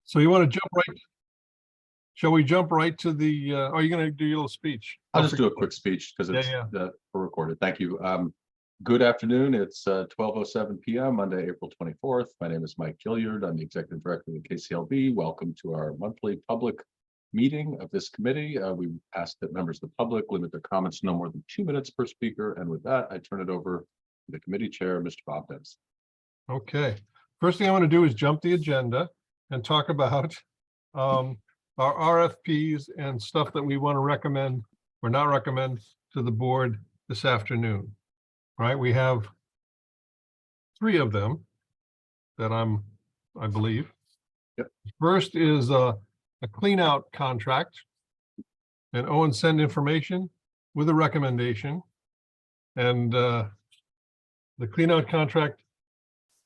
So you want to jump right? Shall we jump right to the, are you going to do your little speech? I'll just do a quick speech because it's we're recorded. Thank you. Good afternoon. It's 12:07 p.m. Monday, April 24th. My name is Mike Gilliard. I'm the Executive Director of the KCLB. Welcome to our monthly public meeting of this committee. We ask that members of the public limit their comments no more than 2 minutes per speaker. And with that, I turn it over to the committee chair, Mr. Bob Debs. Okay. First thing I want to do is jump the agenda and talk about our RFPs and stuff that we want to recommend or not recommend to the board this afternoon. Right, we have 3 of them that I believe. Yep. First is a clean out contract, and Owen send information with a recommendation. And the clean out contract,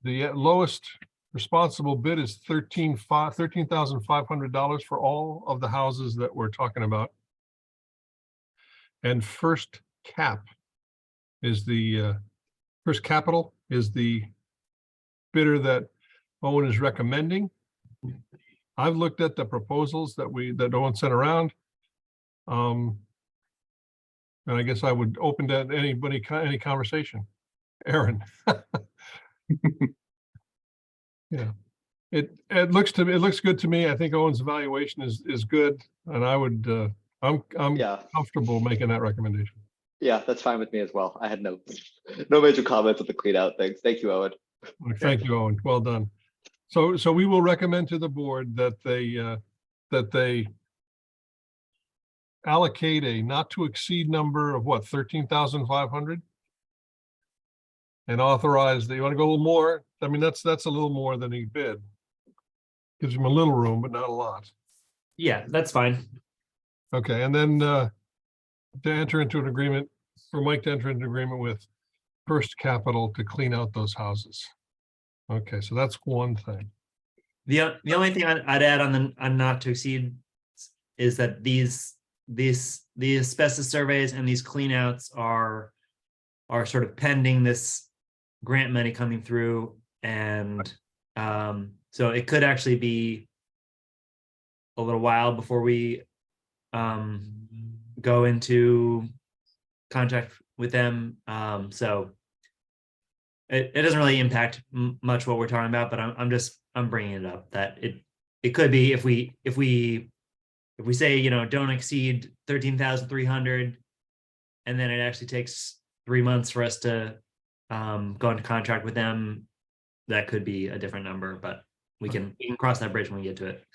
the lowest responsible bid is $13,500 for all of the houses that we're talking about. And First Capital is the bidder that Owen is recommending. I've looked at the proposals that Owen sent around. And I guess I would open to any conversation. Aaron. Yeah, it looks good to me. I think Owen's evaluation is good, and I'm comfortable making that recommendation. Yeah, that's fine with me as well. I had no major comments on the clean out things. Thank you, Owen. Thank you, Owen. Well done. So we will recommend to the board that they allocate a not to exceed number of what, 13,500, and authorize that you want to go a little more. I mean, that's a little more than he bid. Gives him a little room, but not a lot. Yeah, that's fine. Okay, and then to enter into an agreement, for Mike to enter into an agreement with First Capital to clean out those houses. Okay, so that's one thing. The only thing I'd add on not to exceed is that these asbestos surveys and these cleanouts are sort of pending this grant money coming through, and so it could actually be a little while before we go into contract with them. So it doesn't really impact much what we're talking about, but I'm bringing it up that it could be if we say, don't exceed 13,300, and then it actually takes 3 months for us to go into contract with them, that could be a different number, but we can cross that bridge when we get to it.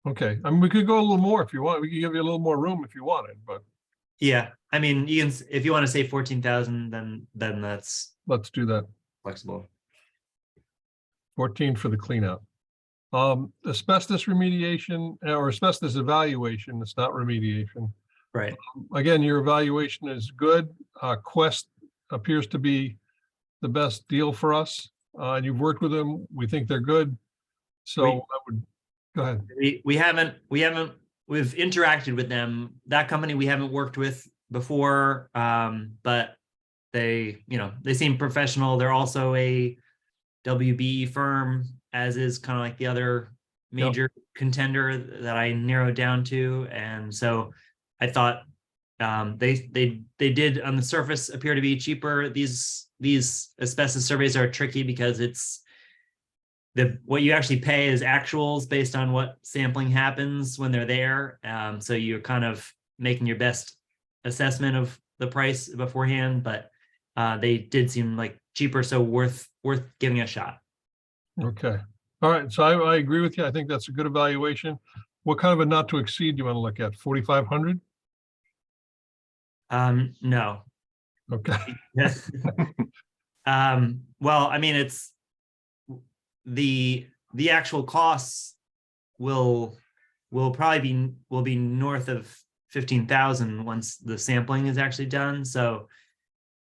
Okay. I mean, we could go a little more if you want. We could give you a little more room if you wanted, but yeah, I mean, you can, if you want to say 14,000, then let's do that. Flexible. 14 for the cleanout. Asbestos remediation or asbestos evaluation. It's not remediation. Right. Again, your evaluation is good. Quest appears to be the best deal for us. And you've worked with them. We think they're good. So I would go ahead. We've interacted with them. That company we haven't worked with before, but they seem professional. They're also a WBE firm, as is kind of like the other major contender that I narrowed down to. And so I thought they did on the surface appear to be cheaper. These asbestos surveys are tricky because it's what you actually pay is actuals based on what sampling happens when they're there. So you're kind of making your best assessment of the price beforehand, but they did seem like cheaper, so worth giving a shot. Okay. All right. So I agree with you. I think that's a good evaluation. What kind of a not to exceed do you want to look at? 4,500? No. Okay. Well, I mean, it's the actual costs will be north of 15,000 once the sampling is actually done. So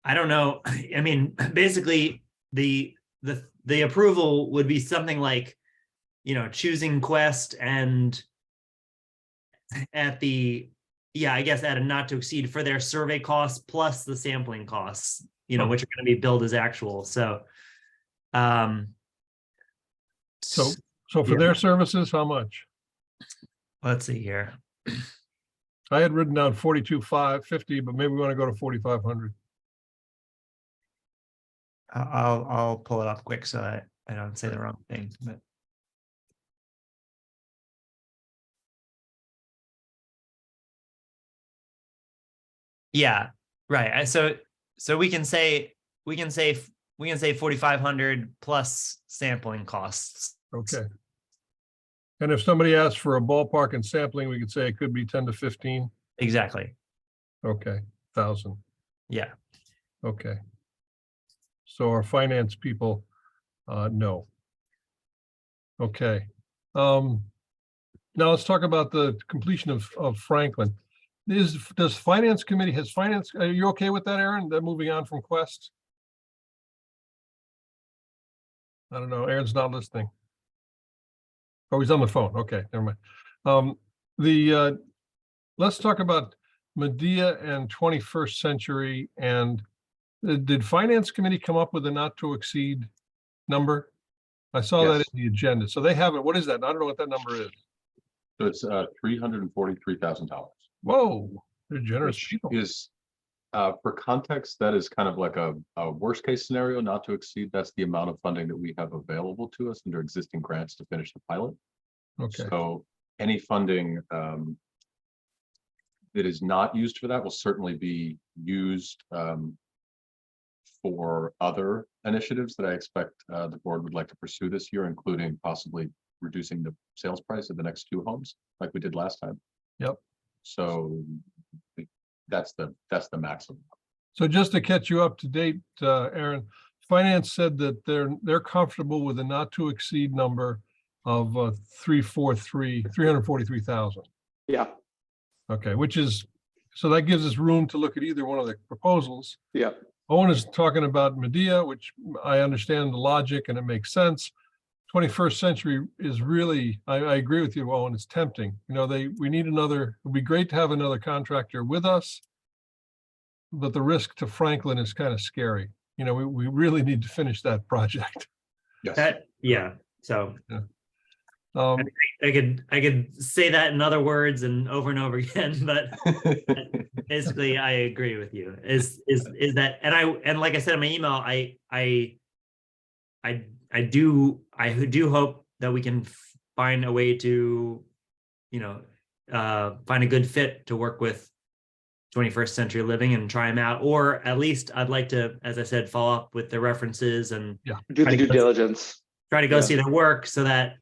I don't know. I mean, basically the approval would be something like, choosing Quest and I guess at a not to exceed for their survey costs plus the sampling costs, which are going to be billed as actual. So So for Yeah. their services, how much? Let's see here. I had written down 42,550, but maybe we want to go to 4,500. I'll pull it up quick so I don't say the wrong thing. But yeah, right. So we can say 4,500 plus sampling costs. Okay. And if somebody asks for a ballpark and sampling, we could say it could be 10 to 15. Exactly. Okay, 1,000. Yeah. Okay. So our finance people, no. Okay. Now let's talk about the completion of Franklin. Does finance committee, are you okay with that, Aaron? That moving on from Quest? I don't know. Aaron's not listening. Oh, he's on the phone. Okay, never mind. Let's talk about Medea and 21st Century. And did finance committee come up with a not to exceed number? I saw that Yes. in the agenda. So they have it. What is that? I don't know what that number is. So it's $343,000. Whoa, they're generous Which people. is, for context, that is kind of like a worst case scenario, not to exceed. That's the amount of funding that we have available to us under existing grants to finish the pilot. Okay, So any funding that is not used for that will certainly be used for other initiatives that I expect the board would like to pursue this year, including possibly reducing the sales price of the next 2 homes like we did last time. Yep. So that's the maximum. so just to catch you up to date, Aaron, finance said that they're comfortable with a not to exceed number of 343,000. Yeah, Okay, so that gives us room to look at either one of the proposals. yeah. Owen is talking about Medea, which I understand the logic and it makes sense. 21st Century is really, I agree with you, Owen, it's tempting. You know, we need another, it'd be great to have another contractor with us. But the risk to Franklin is kind of scary. You know, we really need to finish that project. Yes. So Um, I could say that in other words and over again, but basically I agree with you. Is that, and like I said in my email, I do hope that we can find a way to, find a good fit to work with 21st Century Living and try them out, or at least I'd like to, as I said, follow up with the references and Do the due diligence. try to go Yeah. see their work so that,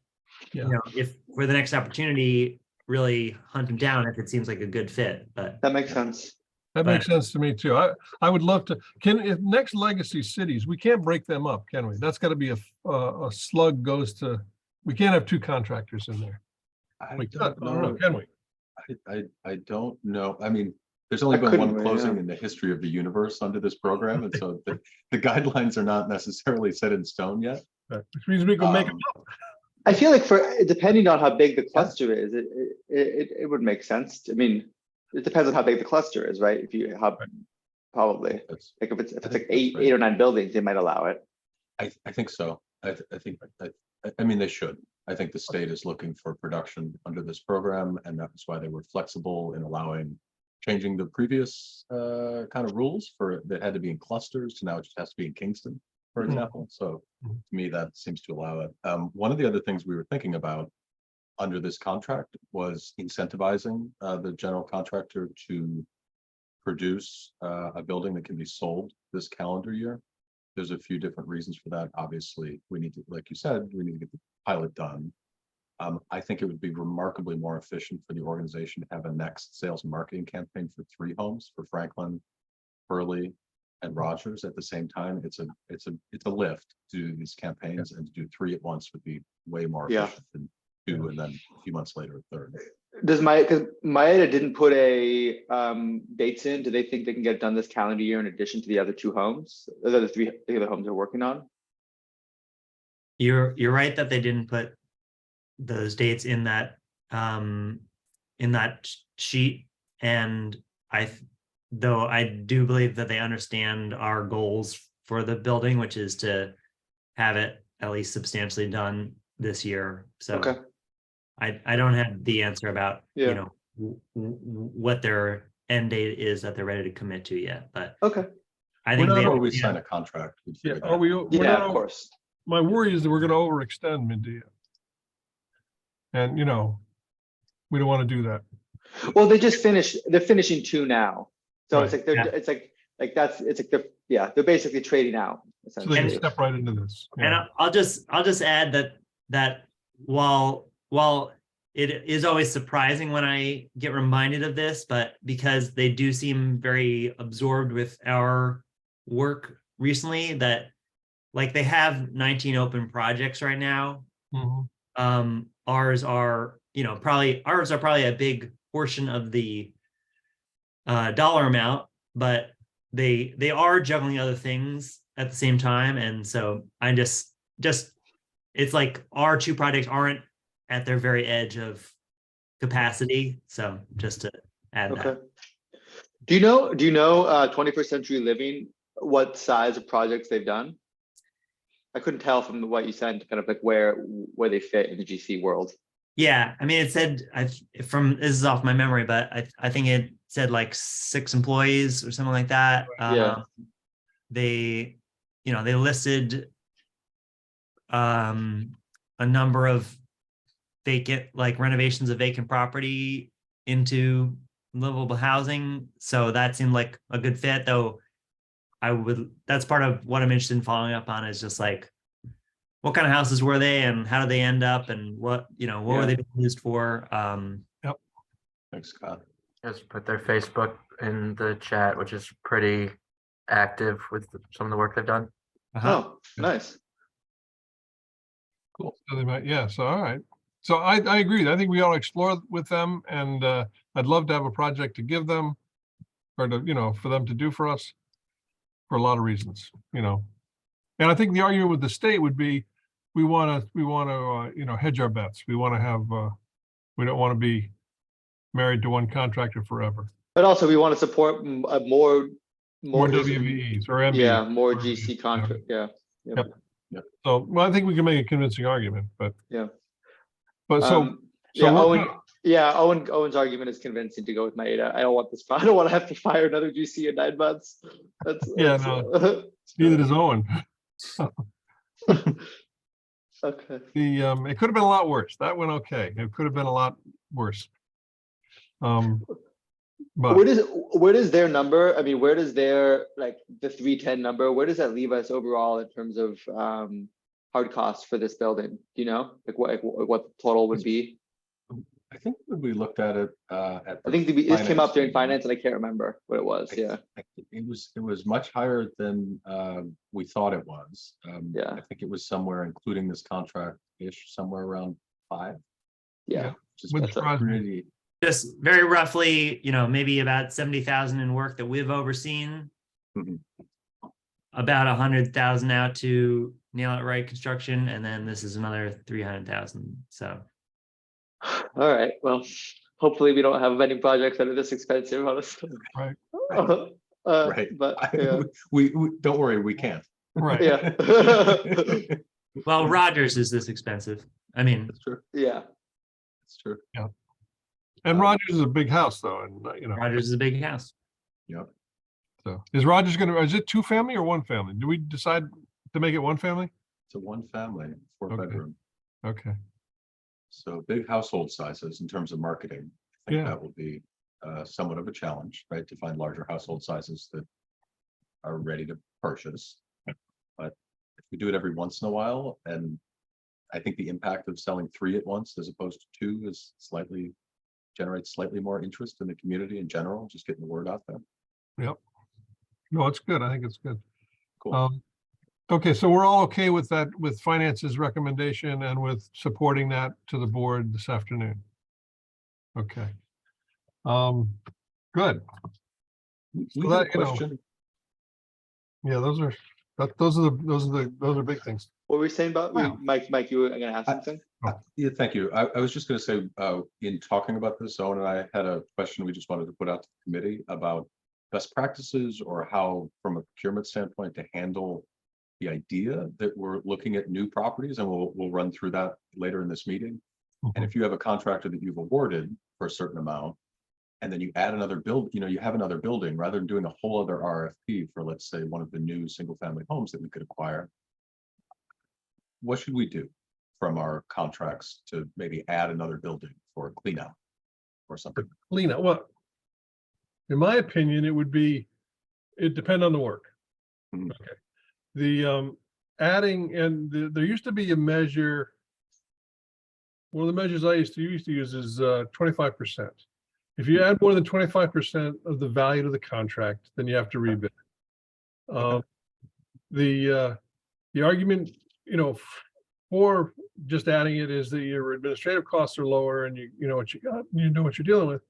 Yeah. if for the next opportunity, really hunt them down if it seems like a good fit. But That makes sense. that makes sense to me too. I would love to, if next legacy cities, we can't break them up, can we? That's got to be a slug goes to, we can't have 2 contractors in there. I We don't don't know, know. can we? I don't know. I mean, there's only been couldn't one we, closing yeah. in the history of the universe under this program, and so the guidelines are not necessarily set in stone yet. Which means we can make them up. I feel like depending on how big the cluster is, it would make sense. I mean, it depends on how big the cluster is, right? Probably like if it's like eight or 9 buildings, they might allow it. I think so. I mean, they should. I think the state is looking for production under this program, and that's why they were flexible in changing the previous kind of rules that had to be in clusters to now it just has to be in Kingston, for example. So to me, that seems to allow it. One of the other things we were thinking about under this contract was incentivizing the general contractor to produce a building that can be sold this calendar year. There's a few different reasons for that. Obviously, we need to, like you said, we need to get the pilot done. I think it would be remarkably more efficient for the organization to have a next sales and marketing campaign for 3 homes for Franklin, Hurley, and Rogers at the same time. It's a lift to do these campaigns, and to do 3 at once would be way more efficient than 2 and then a few months later a 3rd. Because Maeda didn't put a dates in. Do they think they can get it done this calendar year in addition to the other 2 homes? Those are the other homes they're working on. you're right that they didn't put those dates in that sheet, and though I do believe that they understand our goals for the building, which is to have it at least substantially done this year. So Okay. I don't have the answer about, Yeah. you know, what their end date is that they're ready to commit to yet, but Okay. I We're think not they, always yeah. sign a contract. We'd Yeah, figure that are out. we? We're Yeah, not of over- course. My worry is that we're gonna overextend Medea. And, you know, we don't want to do that. Well, they just finished, they're finishing 2 now. So it's Right. like, they're, Yeah. it's like that's, it's like, they're basically trading out. So they can Essentially. step right into this. And Yeah. I'll just add that while it is always surprising when I get reminded of this, but because they do seem very absorbed with our work recently, that like they have 19 open projects right now. Mhm. Ours are probably a big portion of the dollar amount, but they are juggling other things at the same time, and so I just it's like our 2 projects aren't at their very edge of capacity. So just to add Okay. that. Do you know 21st Century Living, what size of projects they've done? I couldn't tell from what you sent, kind of like where they fit in the GC world. Yeah, I mean, it said this is off my memory, but I think it said like 6 employees or something like that. Yeah. They listed a number of vacant, like renovations of vacant property into livable housing. So that seemed like a good fit, though. That's part of what I'm interested in following up on, is just like, what kind of houses were they and how did they end up, and what were they being used for? Thanks, Scott. Just put their Facebook in the chat, which is pretty active with some of the work they've done. Oh, nice. So they might, yeah, so all right. So I agree. I think we ought to explore with them, and I'd love to have a project to give them, or to, for them to do for us, for a lot of reasons, And I think the argument with the state would be, we want to hedge our bets. We want to have, we don't want to be married to one contractor forever. But also we want to support more WVEs or MBs. Yeah, more whatever it GC is. contract. Yeah. Yep. So, well, I think we can make a convincing argument, but. Yeah. But so. Yeah, what Owen's argument is convincing to go with Maeda. I don't want this. I don't want to have to fire another GC in 9 months. No, neither does Owen. Okay. It could have been a lot worse. That went okay. It could have been a lot worse. But Where does their number? I mean, where does their, like, the 310 number? Where does that leave us overall in terms of hard costs for this building? Do you know, like what the total would be? I think when we looked at it, I think this came up during finance, and I can't remember what it was. Yeah. It was much higher than we thought it was. Yeah. I think it was somewhere, including this contract-ish, somewhere around 5. Yeah. wouldn't surprise me. Pretty. Just very roughly, maybe about 70,000 in work that we've overseen. Mhm. About 100,000 out to Nail It Right construction, and then this is another 300,000. So. All right. Well, hopefully we don't have any projects that are this expensive, honestly. Right. Right. But yeah. we don't worry, we can't. Right. Yeah. Well, Rogers is this expensive. I mean, That's true. Yeah. That's true. And Rogers is a big house though, and Rogers is a big house. Yep. so is Rogers is it 2 family or 1 family? Do we decide to make it 1 family? It's a 1 family, 4 Okay. bedroom. Okay. So big household sizes in terms of marketing. I think Yeah. that will be somewhat of a challenge, right? To find larger household sizes that are ready to purchase. But if we do it every once in a while, and I think the impact of selling 3 at once as opposed to 2 is generates slightly more interest in the community in general, just getting the word out there. Yep. No, it's good. I think it's good. Cool. Okay, so we're all okay with that, with finance's recommendation and with supporting that to the board this afternoon. Okay. Good. We So have a that, question. Yeah, those are big things. What were we saying about Wow. Mike? You were gonna ask something? Yeah, thank you. I was just going to say, in talking about this, Owen and I had a question we just wanted to put out to the committee about best practices, or how, from a procurement standpoint, to handle the idea that we're looking at new properties, and we'll run through that later in this meeting. And if you have a contractor that you've awarded for a certain amount, and then you add another build, you have another building, rather than doing a whole other RFP for, let's say, one of the new single-family homes that we could acquire, what should we do from our contracts to maybe add another building for clean out or something? Lena, well, in my opinion, it depend on the work. Mhm. Okay. The adding, and there used to be a measure. One of the measures I used to use is 25%. If you add more than 25% of the value to the contract, then you have to rebid. The argument, for just adding it is that your administrative costs are lower, and you know what you got, you know what you're dealing with.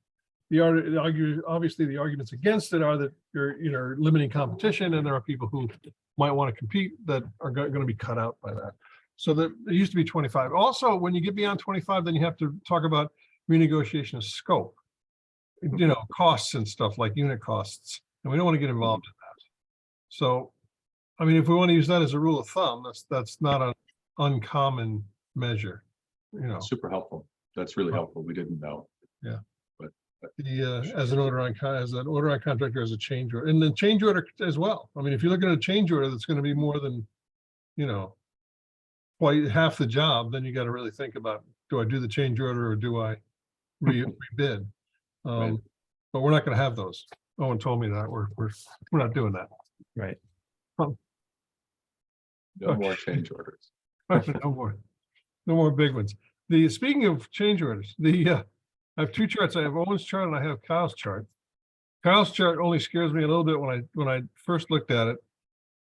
Obviously the arguments against it are that you're limiting competition, and there are people who might want to compete that are going to be cut out by that. So there used to be 25. Also, when you get beyond 25, then you have to talk about renegotiation of scope, costs and stuff like unit costs, and we don't want to get involved in that. So, I mean, if we want to use that as a rule of thumb, that's not an uncommon measure, Super helpful. That's really helpful. We didn't know. Yeah. But as an order on contractor, as a change order, and then change order as well. I mean, if you're looking at a change order that's going to be more than, quite half the job, then you got to really think about, do I do the change order or do I rebid? Right. But we're not going to have those. Owen told me that we're not doing that. Right. no more change orders. No more big ones. Speaking of change orders, I have two charts. I have Owen's chart and I have Kyle's chart. Kyle's chart only scares me a little bit when I first looked at it,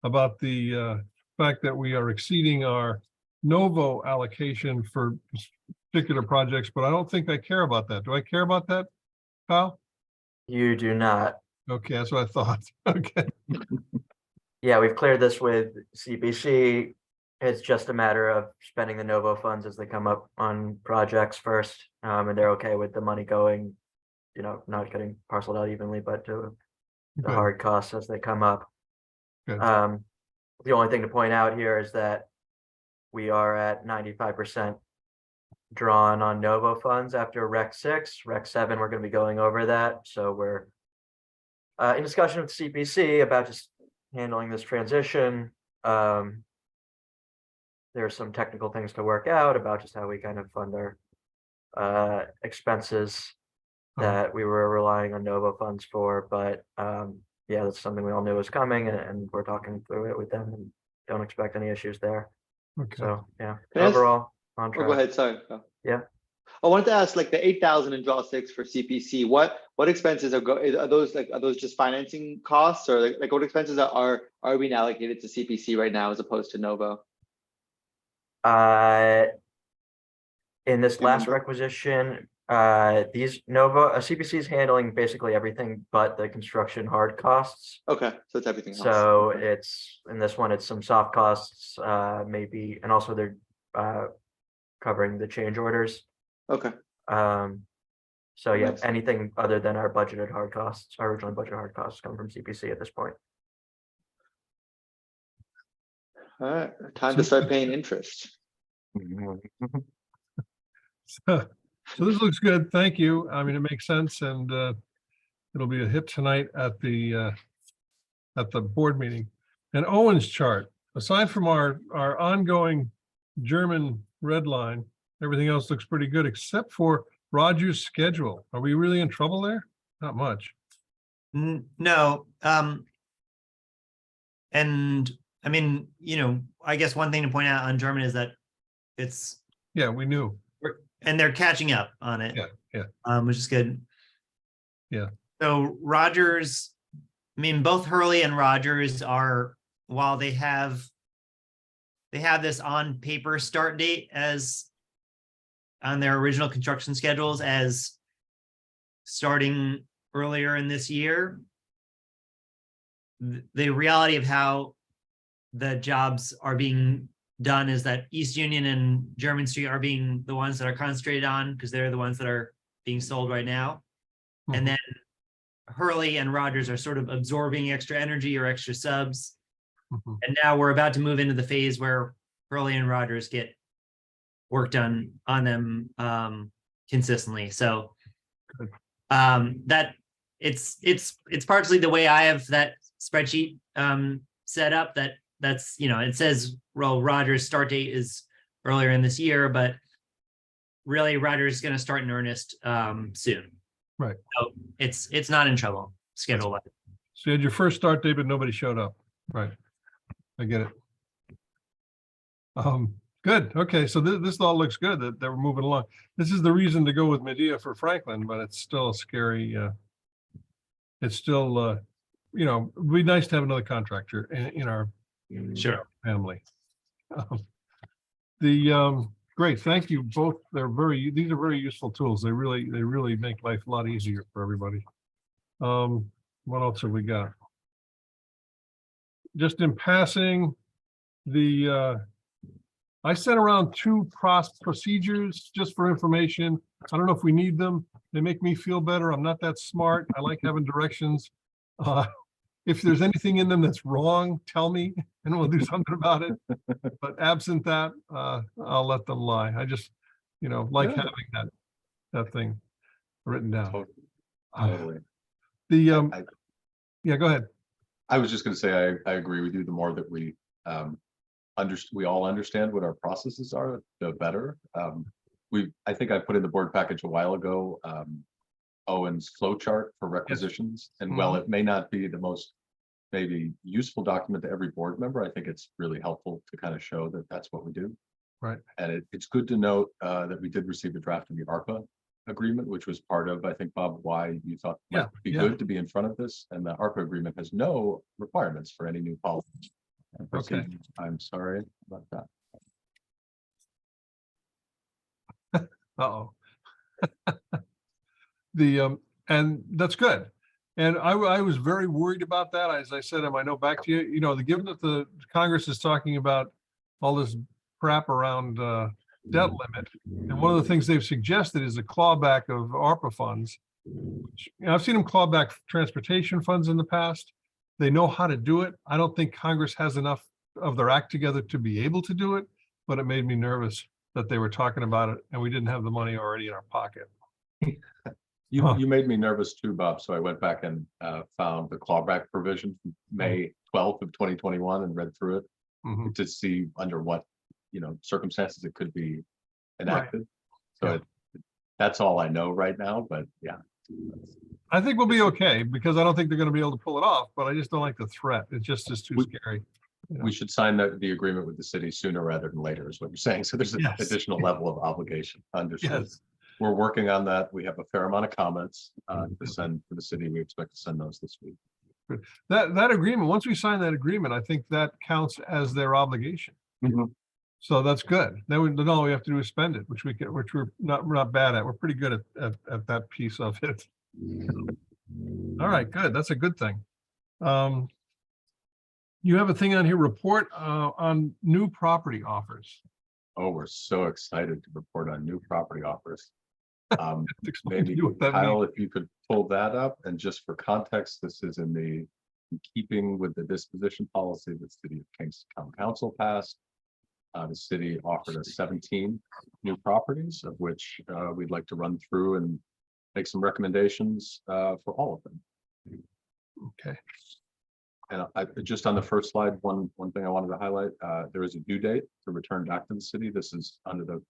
about the fact that we are exceeding our Novo allocation for particular projects, but I don't think I care about that. Do I care about that, Kyle? You do not. Okay, that's what I thought. Okay. Yeah, we've cleared this with CPC. It's just a matter of spending the Novo funds as they come up on projects first. And they're okay with the money going, not getting parceled out evenly, but to the Good. hard costs as they come up. Good. The only thing to point out here is that we are at 95% drawn on Novo funds after Rec 6. Rec 7, we're going to be going over that. So we're in discussion with CPC about just handling this transition. There's some technical things to work out about just how we kind of fund our expenses that we were relying on Novo funds for. But yeah, that's something we all knew was coming, and we're talking through it with them and don't expect any issues there. Okay. So yeah, Can I ask- overall on track. Go ahead, sorry. Yeah. I wanted to ask, like the 8,000 in draw 6 for CPC, what expenses are those just financing costs, or like what expenses are being allocated to CPC right now as opposed to Novo? In this Do you last remember? requisition, these Novo CPC is handling basically everything but the construction hard costs. Okay, so it's everything else. So Okay. it's in this one, it's some soft costs, maybe, and also they're covering the change orders. Okay. So yeah, Nice. anything other than our budgeted hard costs, our original budgeted hard costs come from CPC at this point. All right, time to start paying interest. So this looks good. Thank you. I mean, it makes sense, and it'll be a hit tonight at the board meeting. And Owen's chart, aside from our ongoing German red line, everything else looks pretty good except for Roger's schedule. Are we really in trouble there? Not much. No. And I mean, I guess one thing to point out on German is that it's, Yeah, we knew. and they're catching up on it. Yeah. Which is good. Yeah. So Rogers, I mean, both Hurley and Rogers are, while they have this on paper start date as on their original construction schedules as starting earlier in this year, the reality of how the jobs are being done is that East Union and German Street are being the ones that are concentrated on because they're the ones that are being sold right now. And then Hurley and Rogers are sort of absorbing extra energy or extra subs Mhm. And now we're about to move into the phase where Hurley and Rogers get work done on them consistently. So Good. that it's partially the way I have that spreadsheet set up, that's, you know, it says, well, Rogers' start date is earlier in this year, but really Rogers is going to start in earnest soon. Right. So it's not in trouble schedule wise. So you had your first start date, but nobody showed up. Right. I get it. Good. Okay. So this all looks good that we're moving along. This is the reason to go with Medea for Franklin, but it's still a scary, it's still, you know, it'd be nice to have another contractor in our Sure. family. Great. Thank you both. These are very useful tools. They really make life a lot easier for everybody. What else have we got? Just in passing, I sent around 2 procedures just for information. I don't know if we need them. They make me feel better. I'm not that smart. I like having directions. If there's anything in them that's wrong, tell me and we'll do something about it. But absent that, I'll let them lie. I just, you know, like Yeah. having that thing written down. Totally. Yeah, go ahead. I was just going to say, I agree with you. The more that we we all understand what our processes are, the better. I think I put in the board package a while ago, Owen's flow chart for requisitions. And while it may not be the most maybe useful document to every board member, I think it's really helpful to kind of show that that's what we do. Right. And it's good to note that we did receive a draft of the ARPA agreement, which was part of, I think, Bob, why you thought it might be good to be in front of this. And the ARPA agreement has no requirements for any new policy. Okay. I'm sorry about that. Uh-oh. And that's good. And I was very worried about that. As I said in my note back to you, you know, given that the Congress is talking about all this crap around debt limit, and one of the things they've suggested is a clawback of ARPA funds. Which, you know, I've seen them claw back transportation funds in the past. They know how to do it. I don't think Congress has enough of their act together to be able to do it, but it made me nervous that they were talking about it and we didn't have the money already in our pocket. You made me nervous too, Bob. So I went back and found the clawback provision from May 12th of 2021 and read through it to see under what, you know, circumstances it could be enacted. So that's all I know right now, but yeah. I think we'll be okay because I don't think they're going to be able to pull it off, but I just don't like the threat. It just is too scary. You know? We should sign the agreement with the city sooner rather than later is what you're saying. So there's an additional level of obligation. Understood. Yes. We're working on that. We have a fair amount of comments to send to the city. We expect to send those this week. Good. That agreement, once we sign that agreement, I think that counts as their obligation. So that's good. Then all we have to do is spend it, which we're not bad at. We're pretty good at that piece of it. All right, good. That's a good thing. You have a thing on here, report on new property offers. Oh, we're so excited to report on new property offers. Explain to Maybe you what that Kyle, means. if you could pull that up, and just for context, this is in keeping with the disposition policy that the City of Kingston Council passed. The city offered us 17 new properties, of which we'd like to run through and make some recommendations for all of them. Okay. And just on the first slide, one thing I wanted to highlight, there is a due date to return back to the city. This is under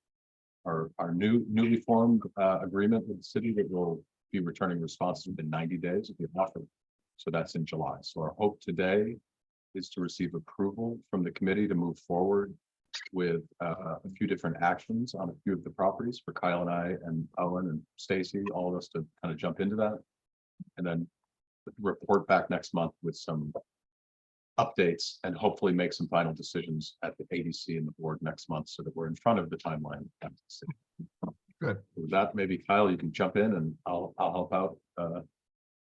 our newly formed agreement with the city that will be returning responses within 90 days of the offer. So that's in July. So our hope today is to receive approval from the committee to move forward with a few different actions on a few of the properties for Kyle and I and Owen and Stacy, all of us to kind of jump into that, and then report back next month with some updates and hopefully make some final decisions at the ADC and the board next month so that we're in front of the timeline. Good. With that, maybe Kyle, you can jump in and I'll help out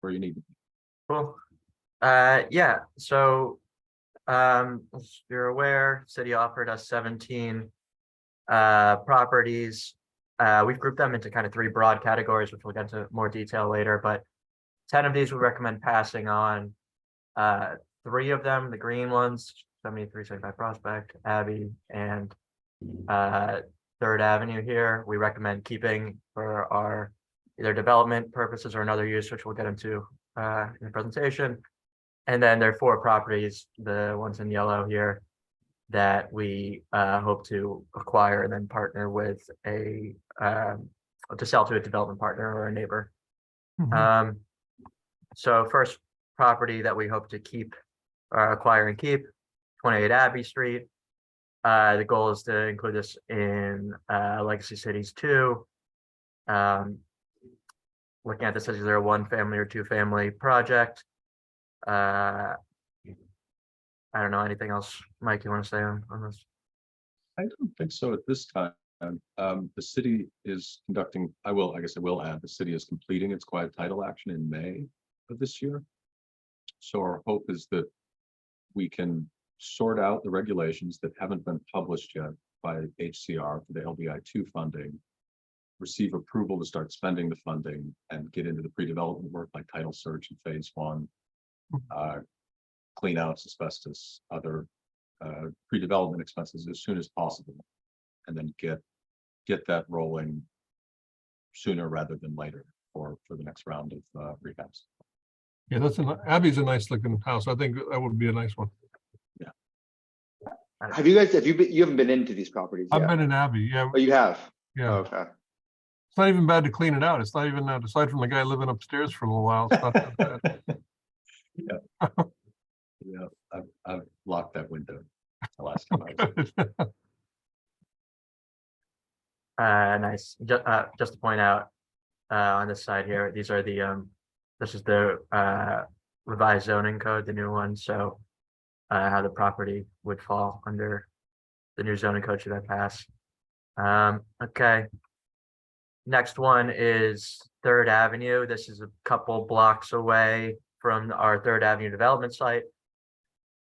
where you need. Cool. Yeah, so as you're aware, city offered us 17 properties. We've grouped them into kind of 3 broad categories, which we'll get into more detail later, but 10 of these we recommend passing on. three of them, the green ones, 7375 Prospect, Abbey, and Third Avenue here, we recommend keeping for our either development purposes or another use, which we'll get into in the presentation. And then there are four properties, the ones in yellow here, that we hope to acquire and then partner with a to sell to a development partner or a neighbor. So first property that we hope to keep, acquire and keep, 28 Abbey Street. The goal is to include this in Legacy Cities 2. Looking at this as either a one family or two family project. I don't know, anything else, Mike, you want to say on this? I don't think so at this time. The city is conducting, I guess I will add, the city is completing its quiet title action in May of this year. So our hope is that we can sort out the regulations that haven't been published yet by HCR for the LBI2 funding, receive approval to start spending the funding, and get into the pre-development work like title search in phase 1, clean outs, asbestos, other pre-development expenses as soon as possible, and then get that rolling sooner rather than later for the next round of rehabs. Yeah, Abbey's a nice looking house. I think that would be a nice one. Have you guys, you haven't been into these properties yet? I've been in Abbey, yeah. Oh, you have? Yeah. Okay. It's not even bad to clean it out. It's not even, aside from the guy living upstairs for a little while, it's not that bad. Yeah, I've locked that window the last time I was. Nice. Just to point out on this side here, these are the this is the revised zoning code, the new one. So how the property would fall under the new zoning code should that pass. Okay. Next one is Third Avenue. This is a couple blocks away from our Third Avenue development site.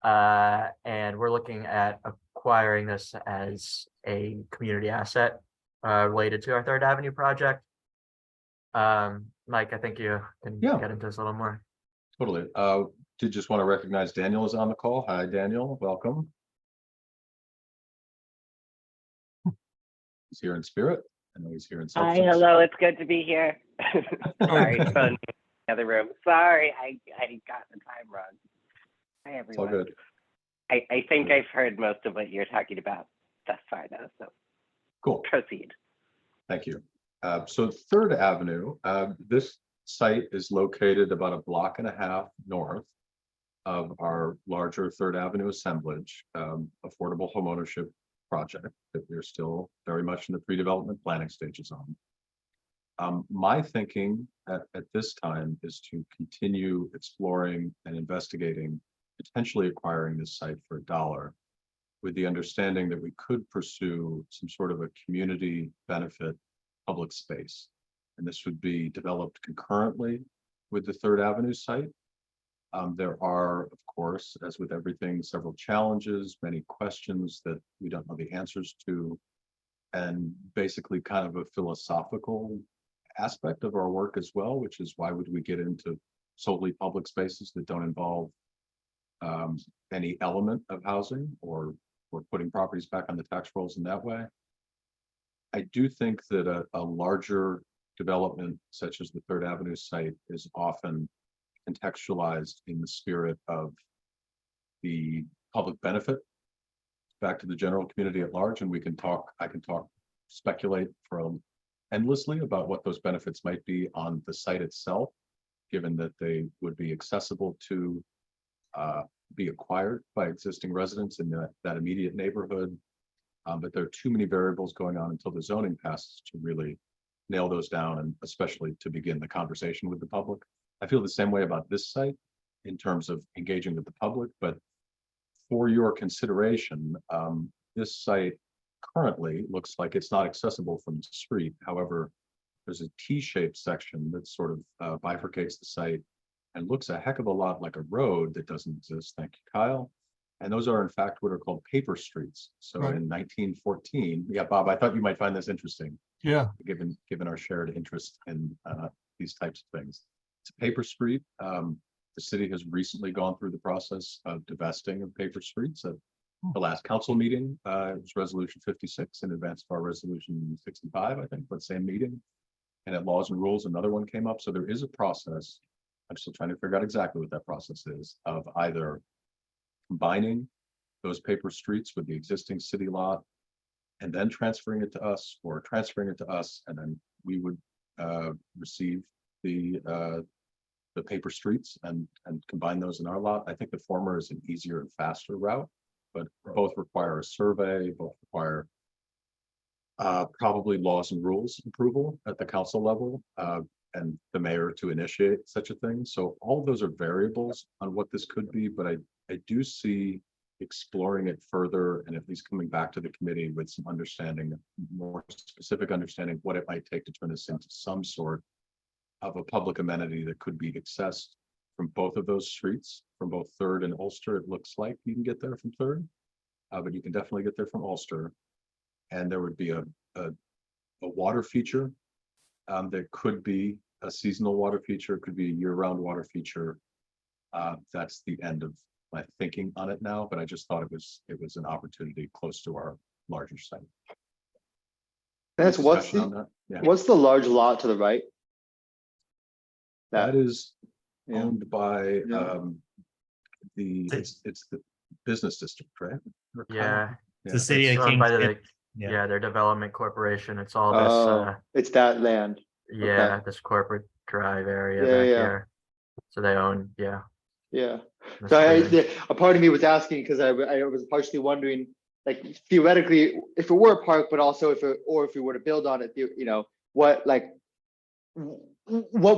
And we're looking at acquiring this as a community asset related to our Third Avenue project. Mike, I think you can get into this a little more. Totally. Did just want to recognize Daniel is on the call. Hi, Daniel. Welcome. He's here in spirit. I know he's here in substance. Hi, hello. It's good to be here. Sorry, phone in the other room. Sorry, I got the time wrong. Hi, everyone. It's all good. I think I've heard most of what you're talking about thus far, though. So Cool. Proceed. Thank you. So Third Avenue, this site is located about a block and a half north of our larger Third Avenue assemblage, affordable homeownership project that we're still very much in the pre-development planning stages on. My thinking at this time is to continue exploring and investigating, potentially acquiring this site for $1, with the understanding that we could pursue some sort of a community benefit public space. And this would be developed concurrently with the Third Avenue site. There are, of course, as with everything, several challenges, many questions that we don't know the answers to, and basically kind of a philosophical aspect of our work as well, which is why would we get into solely public spaces that don't involve any element of housing or putting properties back on the tax rolls in that way. I do think that a larger development such as the Third Avenue site is often contextualized in the spirit of the public benefit back to the general community at large, and I can speculate endlessly about what those benefits might be on the site itself, given that they would be accessible to be acquired by existing residents in that immediate neighborhood. But there are too many variables going on until the zoning passes to really nail those down, and especially to begin the conversation with the public. I feel the same way about this site in terms of engaging with the public, but for your consideration, this site currently looks like it's not accessible from the street. However, there's a T-shaped section that sort of bifurcates the site and looks a heck of a lot like a road that doesn't exist. Thank you, Kyle. And those are in fact what are called paper streets. So in 1914, yeah, Bob, I thought you might find this interesting. Yeah. Given our shared interest in these types of things. It's a paper street. The The city has recently gone through the process of divesting of paper streets. At the last council meeting, it was resolution 56 in advance of our resolution 65, I think, but same meeting. And at laws and rules, another one came up. So there is a process. I'm still trying to figure out exactly what that process is of either combining those paper streets with the existing city lot and then transferring it to us, or transferring it to us, and then we would receive the paper streets and combine those in our lot. I think the former is an easier and faster route, but both require a survey, both require probably laws and rules approval at the council level, and the mayor to initiate such a thing. So all of those are variables on what this could be, but I do see exploring it further and at least coming back to the committee with some understanding, more specific understanding what it might take to turn this into some sort of a public amenity that could be accessed from both of those streets, from both Third and Ulster. It looks like you can get there from Third, but you can definitely get there from Ulster. And there would be a water feature. There could be a seasonal water feature, it could be a year-round water feature. That's the end of my thinking on it now, but I just thought it was an opportunity close to our larger site. That's Discussion on that? Yeah. what's the large lot to the right? That is yeah. owned by Yeah. it's the business district, right? Or Yeah, The city it's of owned by Kingston. the, Yeah. yeah, their development corporation. It's all this, Oh, it's that land. yeah, this corporate drive area Yeah, back yeah. here. So they own, yeah. Yeah. this So clearing. a part of me was asking because I was partially wondering, like theoretically, if it were a park, but also if we were to build on it, you know, what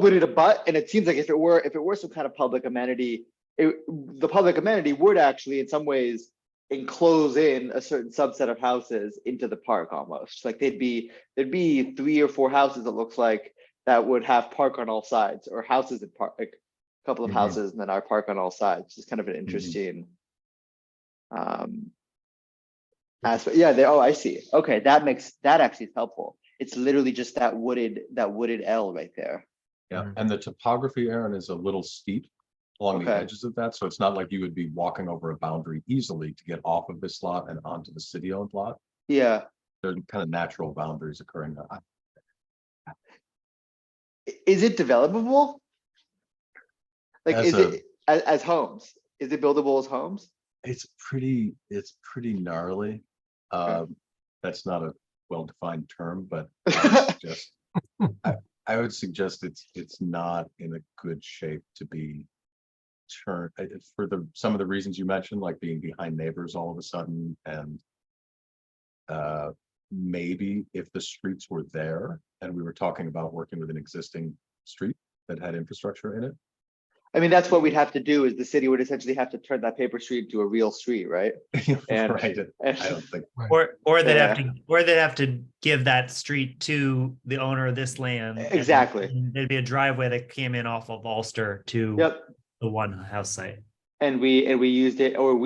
would it abut? And it seems like if it were some kind of public amenity, the public amenity would actually in some ways enclose in a certain subset of houses into the park almost. Like there'd be 3 or 4 houses, it looks like, that would have park on all sides, or houses in park, like a couple of Mhm. houses and then our park on all sides. It's kind of an Mhm. interesting aspect. Yeah, oh, I see. Okay, that actually is helpful. It's literally just that wooded L right there. Yeah, Mhm. and the topography, Aaron, is a little steep along the Okay. edges of that, so it's not like you would be walking over a boundary easily to get off of this lot and onto the city-owned lot. Yeah. There's kind of natural boundaries occurring. Is it developable? Like, As is it as homes? Is it buildable as homes? It's pretty gnarly. Okay. That's not a well-defined term, but I would suggest it's not in a good shape to be turned for some of the reasons you mentioned, like being behind neighbors all of a sudden, and maybe if the streets were there and we were talking about working with an existing street that had infrastructure in it. I mean, that's what we'd have to do, is the city would essentially have to turn that paper street into a real street, right? And- Right. I don't think. Or they'd have to give that street to the owner of this land. and Exactly. There'd be a driveway that came in off of Ulster to Yep. the one house site. And we used it, or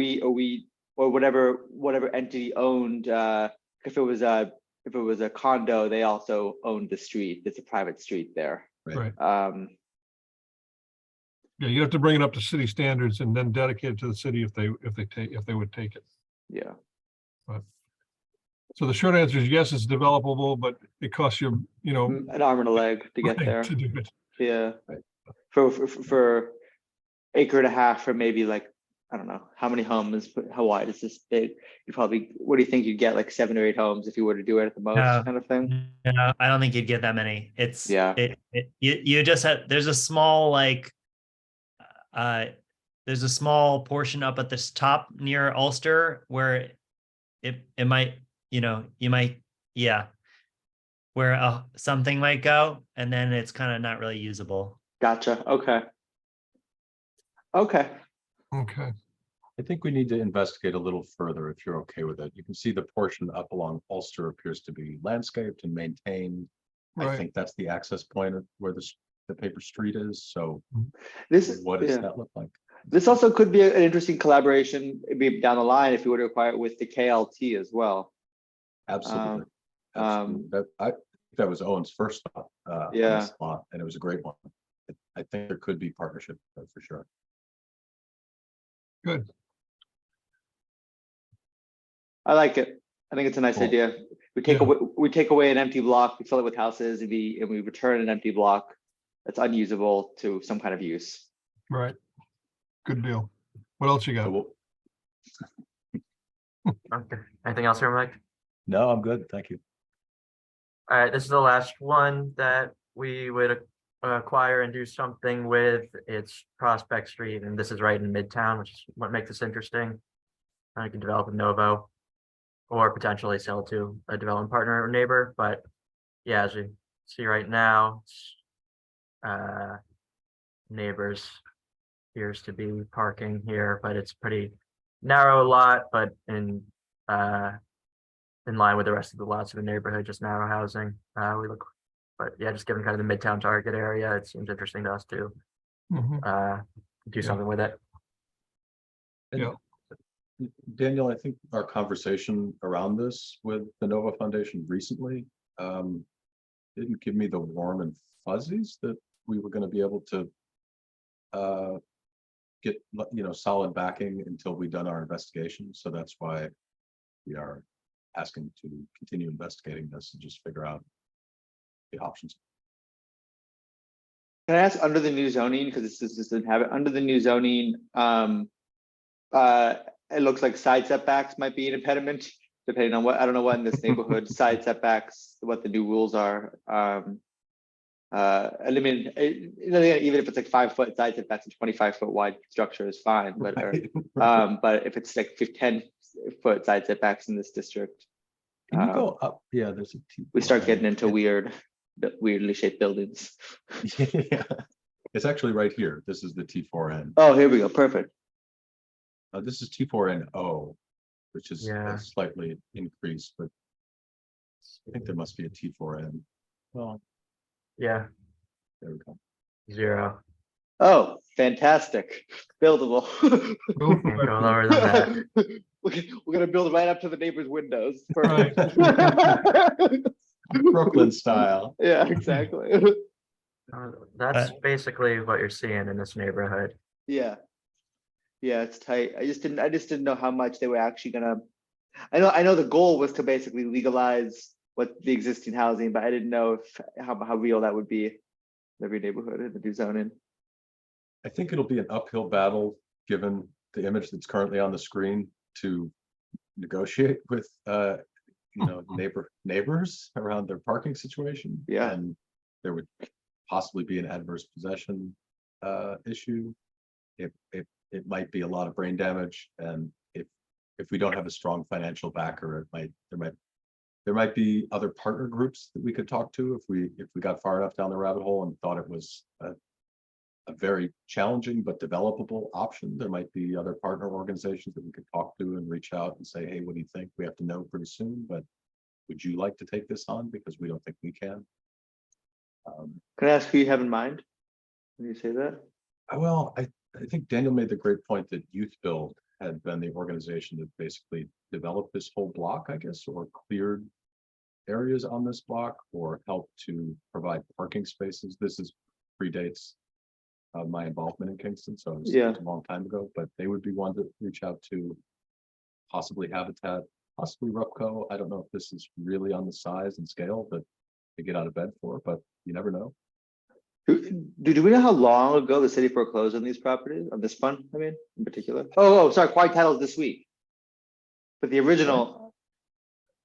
whatever entity owned, if it was a condo, they also owned the street. It's a private street there. Right. Yeah, Yeah, you have to bring it up to city standards and then dedicate it to the city if they would take it. yeah. So the short answer is yes, it's developable, but it costs you, An arm and a leg to get right, there. to do it. Yeah. Right. For acre and a half for maybe like, I don't know, how many homes, how wide is this big? What do you think you'd get, like 7 or 8 homes if you were to do it at the most, No. kind of thing? No, I don't think you'd get that many. It's Yeah. You just have, there's a small there's a small portion up at this top near Ulster where it might, you might, yeah, where something might go, and then it's kind of not really usable. Gotcha. Okay. Okay. Okay. I think we need to investigate a little further if you're okay with it. You can see the portion up along Ulster appears to be landscaped and maintained. I Right. think that's the access point of where the paper street is. So what does that look like? This also could be an interesting collaboration maybe down the line if you were to acquire it with the KLT as well. Absolutely. Absolutely. That was Owen's first thought. On Yeah. this lot, and it was a great one. I think there could be partnership for sure. Good. I like it. I think it's a nice Cool. idea. We take away an empty block, we fill it with houses, and we return an empty block that's unusable to some kind of use. Right. Good deal. What else you got? So we'll- Okay. Anything else here, Mike? No, I'm good. Thank you. All right, this is the last one that we would acquire and do something with. It's Prospect Street, and this is right in Midtown, which is what makes this interesting. I can develop a Novo or potentially sell to a development partner or neighbor, but yeah, as we see right now, neighbors appears to be parking here, but it's pretty narrow lot, but in line with the rest of the lots of the neighborhood, just narrow housing. We look, but yeah, just given kind of the Midtown target area, it seems interesting to us to Mhm. do something with it. And Yeah. Daniel, I think our conversation around this with the Nova Foundation recently didn't give me the warm and fuzzies that we were going to be able to get solid backing until we've done our investigation. So that's why we are asking to continue investigating this and just figure out the options. Can I ask, under the new zoning, because this doesn't have it, under the new zoning, it looks like side setbacks might be an impediment, depending on what, I don't know what in this neighborhood, side setbacks, what the new rules are. I mean, even if it's like 5 foot side setbacks, a 25-foot wide structure is fine, but but if it's like 10-foot side setbacks in this district, Can you go up? Yeah, there's a we start getting into weirdly shaped buildings. Yeah, it's actually right here. This is the T4N. Oh, here we go, perfect. This is T4NO, which is Yeah. slightly increased, but I think there must be a T4N. Well, Yeah, there we go. 0. Oh, fantastic, buildable. Go Can't for go it. lower than that. We're gonna build right up to the neighbor's windows. Right. Perfect. Brooklyn style. Yeah, exactly. That's basically what you're seeing in this neighborhood. Yeah. Yeah, it's tight. I just didn't know how much they were actually gonna. I know the goal was to basically legalize what the existing housing, but I didn't know if how real that would be in every neighborhood in the new zoning. I think it'll be an uphill battle, given the image that's currently on the screen, to negotiate with neighbors around their parking situation. Yeah. And there would possibly be an adverse possession issue. It might be a lot of brain damage, and if we don't have a strong financial backer, there might be other partner groups that we could talk to if we got far enough down the rabbit hole and thought it was a very challenging but developable option. There might be other partner organizations that we could talk to and reach out and say, hey, what do you think? We have to know pretty soon, but would you like to take this on? Because we don't think we can. Can I ask who you have in mind when you say that? Well, I think Daniel made the great point that Youth Build had been the organization that basically developed this whole block, I guess, or cleared areas on this block, or helped to provide parking spaces. This predates my involvement in Kingston, so it was a long time ago, but they would be one to reach out to, possibly Habitat, possibly Rupco. I don't know if this is really on the size and scale that to get out of bed for, but you never know. Do we know how long ago the city foreclosed on these properties, on this fund, I mean, in particular? Oh, sorry, quiet titles this week. But the original,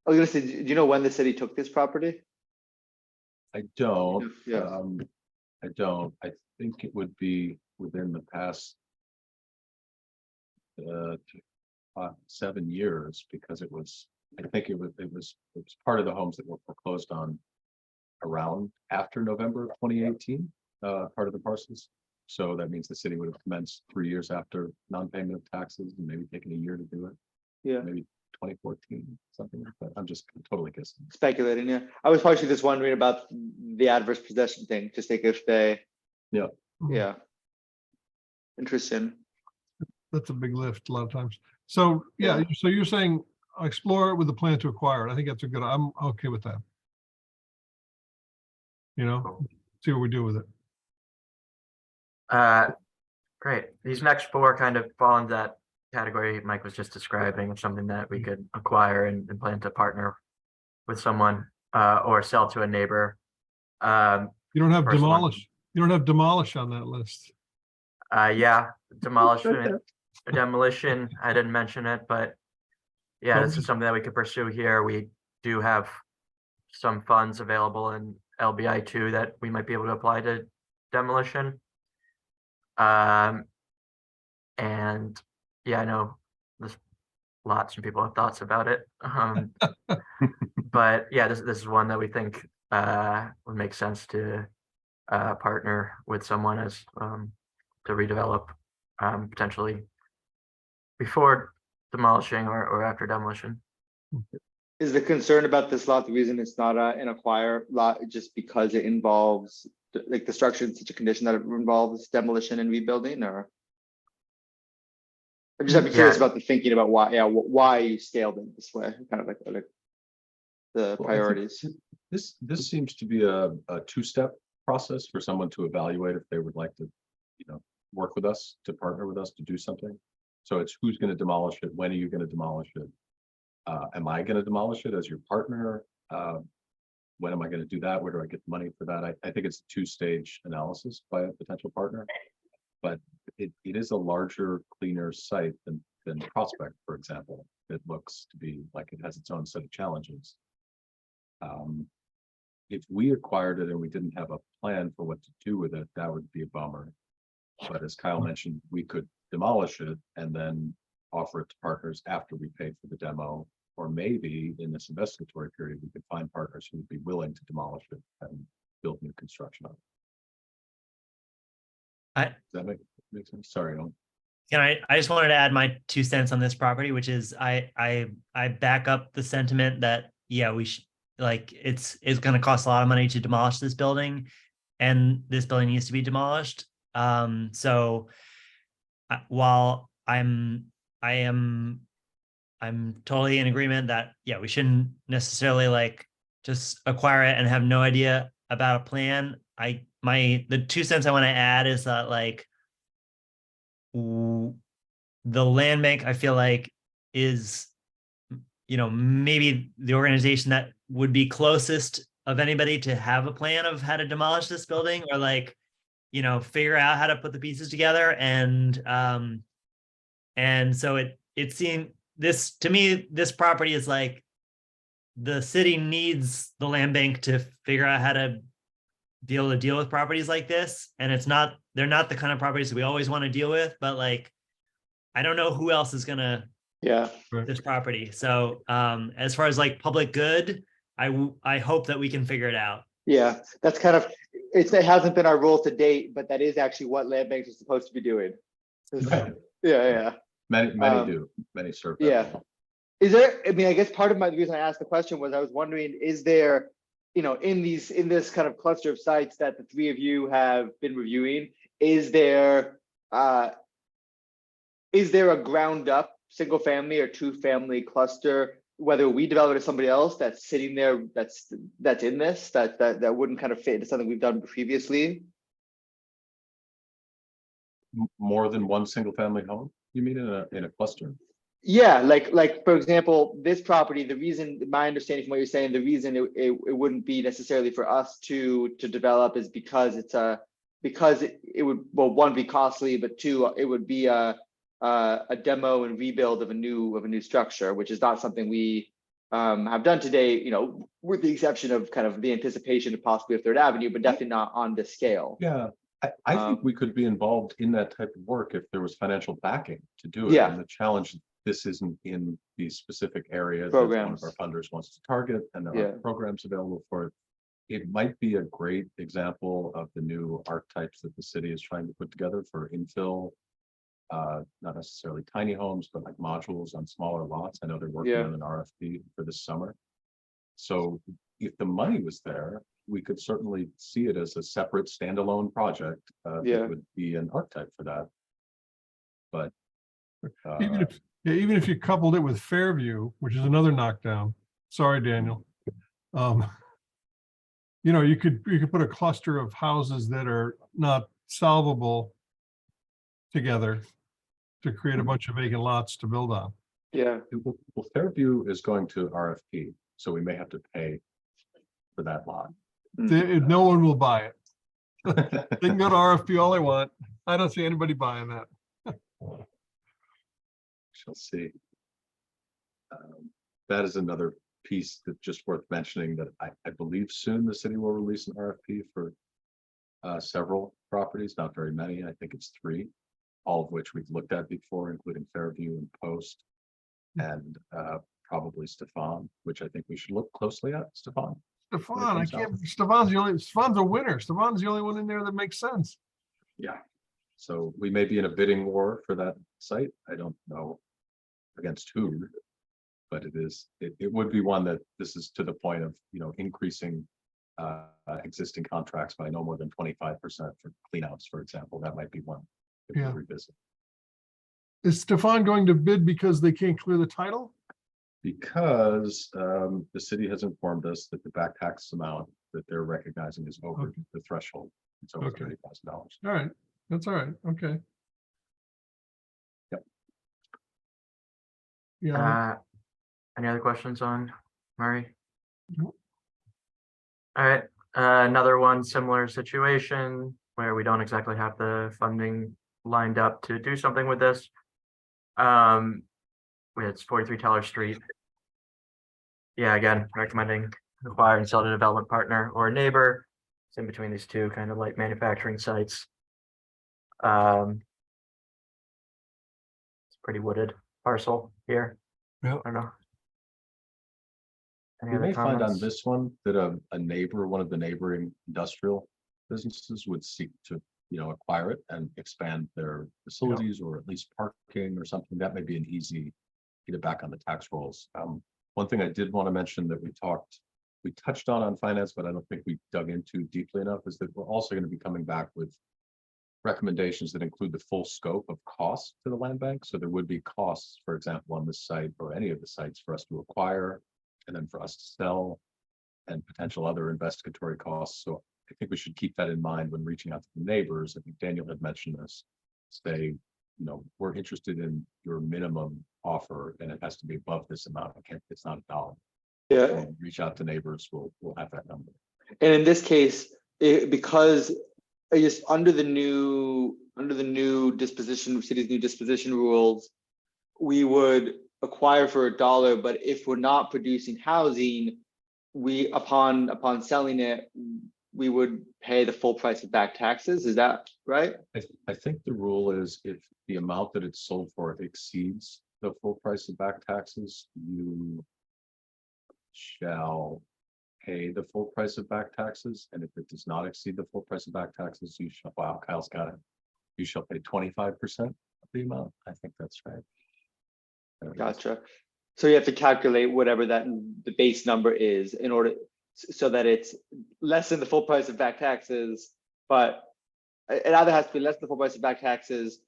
I was gonna say, do you know when the city took this property? I don't. Yeah. I don't. I think it would be within the past 7 years, because it was. I think it was part of the homes that were foreclosed on around after November 2018, part of the parcels. So that means the city would have commenced 3 years after non-payment of taxes, and maybe taken a year to do it. Yeah. Maybe 2014, something like that. I'm just totally guessing. Speculating, yeah. I was partially just wondering about the adverse possession thing, just like if they. Yeah. Yeah. Interesting. That's a big lift a lot of times. So, yeah, so you're saying explore it with a plan to acquire it. I think that's I'm okay with that. See what we do with it. Great. These next 4 kind of fall into that category Mike was just describing, of something that we could acquire and plan to partner with someone or sell to a neighbor. You don't have First one. demolish. You don't have demolish on that list. Yeah, demolition, I didn't mention it, but yeah, Well, this is something that we could pursue here. We do have some funds available in LBI 2 that we might be able to apply to demolition. And yeah, I know there's lots of people have thoughts about it. But yeah, this is one that we think would make sense to partner with someone as to redevelop potentially before demolishing or after demolition. Is the concern about this lot the reason it's not an acquire lot just because it involves like the structure in such a condition that it involves demolition and rebuilding, or? I'm curious about the thinking about why you scaled it this way, kind of like the Well, priorities. This seems to be a two-step process for someone to evaluate if they would like to, work with us, to partner with us to do something. So it's who's going to demolish it, when are you going to demolish it? Am I going to demolish it as your partner? When am I going to do that? Where do I get the money for that? I think it's a two-stage analysis by a potential partner, but it is a larger, cleaner site than Prospect, for example. It looks to be like it has its own set of challenges. If we acquired it and we didn't have a plan for what to do with it, that would be a bummer. But as Kyle mentioned, we could demolish it and then offer it to partners after we pay for the demo, or maybe in this investigatory period, we could find partners who would be willing to demolish it and build new construction on it. Does that make sense? Sorry, I just wanted to add my 2 cents on this property, which is I back up the sentiment that, yeah, we should, like, it's going to cost a lot of money to demolish this building, and this building needs to be demolished. So while I'm totally in agreement that, yeah, we shouldn't necessarily like just acquire it and have no idea about a plan. The 2 cents I want to add is that, like, the land bank, I feel like, is, maybe the organization that would be closest of anybody to have a plan of how to demolish this building, or like, figure out how to put the pieces together. And so it seemed, this, to me, this property is like, the city needs the land bank to figure out how to deal with properties like this. And they're not the kind of properties that we always want to deal with, but like, I don't know who else is gonna this property. So as far as like public good, I hope that we can figure it out. Yeah, that's kind of, it hasn't been our rule to date, but that is actually what land banks are supposed to be doing. Right. Yeah. Many do, many serve that Yeah. role. Is there, I mean, I guess part of the reason I asked the question was I was wondering, is there, in this kind of cluster of sites that the three of you have been reviewing, is there a ground up single family or 2-family cluster, whether we develop it or somebody else that's sitting there, that's in this, that wouldn't kind of fit into something we've done previously? More than one single family home, you mean, in a cluster? Yeah, like for example, this property, the reason, my understanding from what you're saying, the reason it wouldn't be necessarily for us to develop is because it would, well, one, be costly, but two, it would be a demo and rebuild of a new structure, which is not something we have done today, with the exception of kind of the anticipation of possibly a Third Avenue, but definitely not on this scale. Yeah, I think we could be involved in that type of work if there was financial backing to do it. Yeah. And the challenge, this isn't in these specific areas that one of our funders wants to target, and there are programs available for it. It might be a great example of the new archetypes that the city is trying to put together for infill, not necessarily tiny homes, but like modules on smaller lots. I know they're working on an RFP for this summer. So if the money was there, we could certainly see it as a separate standalone project that would be an archetype for that. But even if you coupled it with Fairview, which is another knockdown. Sorry, Daniel. You could put a cluster of houses that are not solvable together, to create a bunch of vacant lots to build on. Yeah, Well, Fairview is going to RFP, so we may have to pay for that lot. No one will buy it. They can go to RFP all they want. I don't see anybody buying that. Shall see. That is another piece that just worth mentioning that I believe soon the city will release an RFP for several properties, not very many. I think it's 3, all of which we've looked at before, including Fairview and Post, and probably Stefan, which I think we should look closely at. Stefan. Stefan, I can't, Stefan's a winner. Stefan's the only one in there that makes sense. Yeah. So we may be in a bidding war for that site. I don't know against who, but it would be one that this is to the point of, increasing existing contracts by no more than 25% for cleanouts, for example. That might be one that we Yeah. revisit. Is Stefan going to bid because they can't clear the title? Because the city has informed us that the back tax amount that they're recognizing is over Okay. the threshold. It's over Okay. $30,000. All right, that's all right. Okay. Yep. Yeah, Any other questions on Murray? Nope. All right, another one, similar situation where we don't exactly have the funding lined up to do something with this. It's 43 Teller Street. Yeah, again, recommending acquire and sell to development partner or a neighbor. It's in between these two kind of light manufacturing sites. It's pretty wooded parcel here. Yeah. I don't know. Any You other may find on comments? this one that a neighbor, one of the neighboring industrial businesses would seek to, acquire it and expand their facilities or at least parking or something. That may be an easy get it back on the tax rolls. One thing I did want to mention that we touched on finance, but I don't think we dug into deeply enough is that we're also going to be coming back with recommendations that include the full scope of costs to the land bank. So there would be costs, for example, on this site or any of the sites for us to acquire and then for us to sell and potential other investigatory costs. So I think we should keep that in mind when reaching out to the neighbors. I think Daniel had mentioned this. Say, we're interested in your minimum offer and it has to be above this amount. It's not $1. yeah. So reach out to neighbors. We'll have that number. And in this case, because just under the new disposition, city's new disposition rules, we would acquire for $1, but if we're not producing housing, we upon selling it, we would pay the full price of back taxes. Is that right? I think the rule is if the amount that it's sold for exceeds the full price of back taxes, you shall pay the full price of back taxes. And if it does not exceed the full price of back taxes, you shall, wow, Kyle's got it. You shall pay 25% of the amount. I think that's right. There it is. Gotcha. So you have to calculate whatever the base number is in order so that it's less than the full price of back taxes, but it either has to be less than the full price of back taxes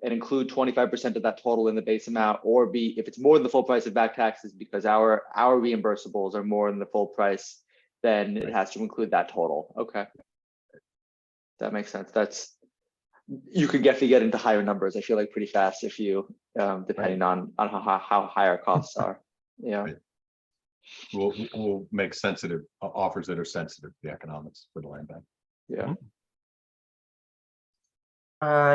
and include 25% of that total in the base amount, or be if it's more than the full price of back taxes because our reimbursables are more than the full price, then it has to include that total. Okay, that makes sense. You could get into higher numbers. I feel like pretty fast if you depending on how high our costs are. Yeah. Right. We'll make sensitive offers that are sensitive to the economics for the land bank. Yeah.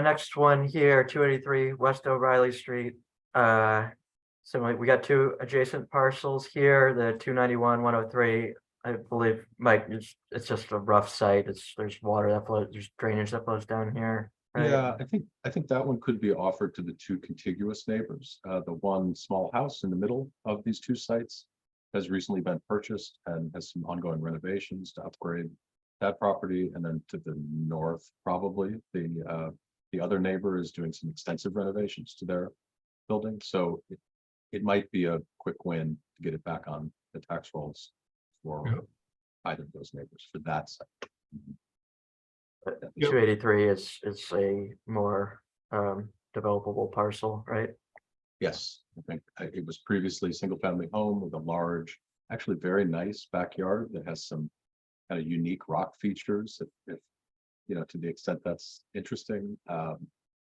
Next one here, 283 West O'Reilly Street. Similarly, we got 2 adjacent parcels here, the 291, 103. I believe, Mike, it's just a rough site. There's water that flows, there's drainage that flows down here. Right? Yeah, I think that one could be offered to the 2 contiguous neighbors. The one small house in the middle of these 2 sites has recently been purchased and has some ongoing renovations to upgrade that property. And then to the north, probably the other neighbor is doing some extensive renovations to their building. So it might be a quick win to get it back on the tax rolls for either of those neighbors for that site. But Yep. 283 is a more developable parcel, right? Yes, I think it was previously a single family home with a large, actually very nice backyard that has some kind of unique rock features. If to the extent that's interesting,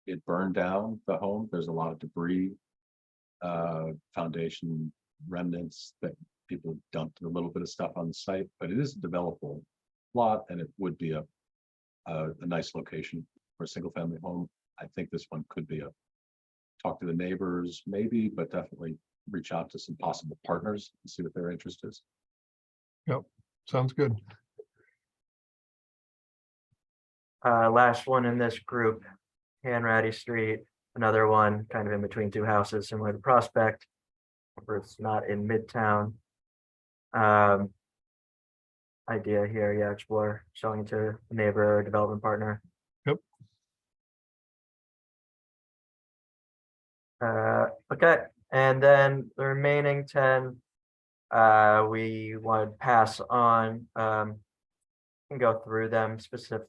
it burned down the home. There's a lot of debris, foundation remnants that people dumped a little bit of stuff on the site, but it is a developable lot and it would be a nice location for a single family home. I think this one could be talk to the neighbors maybe, but definitely reach out to some possible partners and see what their interest is. Yep, sounds good. Last one in this group, Hanratty Street, another one kind of in between two houses, similar to Prospect, where it's not in Midtown. Idea here, yeah, explore selling to a neighbor or development partner. Yep. Okay, and then the remaining 10, we would pass on, and go through them specifically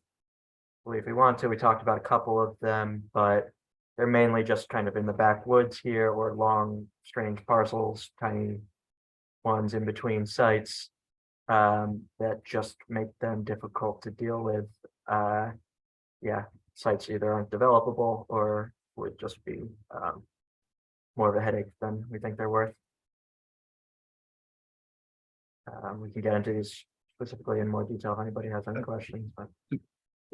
if we want to. We talked about a couple of them, but they're mainly just kind of in the backwoods here or long, strange parcels, tiny ones in between sites, that just make them difficult to deal with. Yeah, sites either aren't developable or would just be more of a headache than we think they're worth. We can get into these specifically in more detail if anybody has any questions, but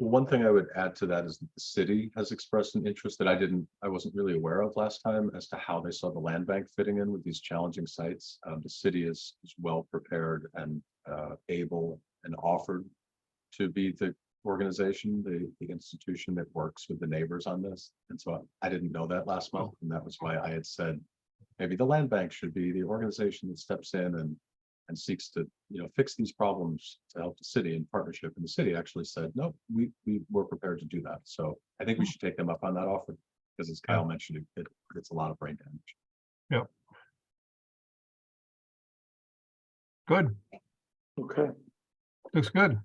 One thing I would add to that is that the city has expressed an interest that I wasn't really aware of last time as to how they saw the land bank fitting in with these challenging sites. The city is well prepared and able and offered to be the organization, the institution that works with the neighbors on this. And so I didn't know that last month, and that was why I had said maybe the land bank should be the organization that steps in and seeks to fix these problems to help the city in partnership. And the city actually said, no, we were prepared to do that. So I think we should take them up on that offer, because as Kyle mentioned, it's a lot of brain damage. Yep. Good. Okay. Looks good.